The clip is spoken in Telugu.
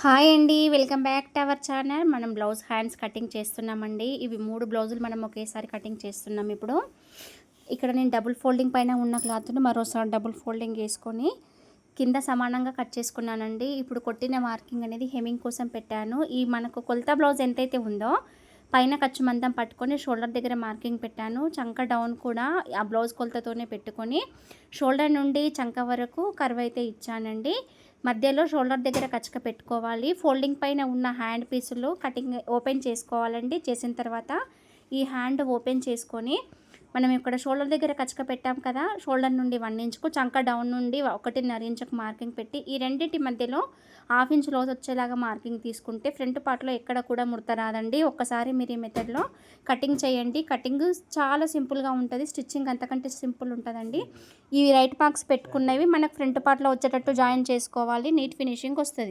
హాయ్ అండి, welcome back to our channel. మనం బ్లౌజ్ హ్యాండ్స్ కటింగ్ చేస్తున్నామండి. ఇవి 3 బ్లౌజులు మనం ఒకేసారి కటింగ్ చేస్తున్నాం. ఇప్పుడు ఇక్కడ నేను డబుల్ ఫోల్డింగ్ పైన ఉన్న క్లాత్ను మరోసారి డబుల్ ఫోల్డింగ్ వేసుకొని కింద సమానంగా కట్ చేసుకున్నానండి. ఇప్పుడు కొట్టిన మార్కింగ్ అనేది హెమ్మింగ్ కోసం పెట్టాను. ఈ మనకు కొలత బ్లౌజ్ ఎంతైతే ఉందో పైన ఖర్చు మందం పట్టుకొని షోల్డర్ దగ్గర మార్కింగ్ పెట్టాను. చంక డౌన్ కూడా ఆ బ్లౌజ్ కొలతతోనే పెట్టుకొని షోల్డర్ నుండి చంక వరకు కర్వ్ అయితే ఇచ్చానండి. మధ్యలో షోల్డర్ దగ్గర కచక పెట్టుకోవాలి. ఫోల్డింగ్ పైన ఉన్న హ్యాండ్ పీసులు కటింగ్ ఓపెన్ చేసుకోవాలండి. చేసిన తర్వాత ఈ హ్యాండ్ ఓపెన్ చేసుకొని మనం ఇక్కడ షోల్డర్ దగ్గర కచక పెట్టాం కదా, షోల్డర్ నుండి 1 ఇంచుకు చంక డౌన్ నుండి 1.5 ఇంచుకు మార్కింగ్ పెట్టి ఈ రెండింటి మధ్యలో 1/2 ఇంచ్ లోతు వచ్చేలాగా మార్కింగ్ తీసుకుంటే ఫ్రంట్ పార్ట్లో ఎక్కడ కూడా ముడత రాదండి. ఒక్కసారి మీరు ఈ మెథడ్లో కటింగ్ చేయండి. కటింగ్ చాలా సింపుల్గా ఉంటుంది, స్టిచ్చింగ్ అంతకంటే సింపుల్ ఉంటుందండి. ఈ రైట్ మార్క్స్ పెట్టుకున్నవి మనకు ఫ్రంట్ పార్ట్లో వచ్చేటట్టు జాయిన్ చేసుకోవాలి. నీట్ ఫినిషింగ్ వస్తుంది.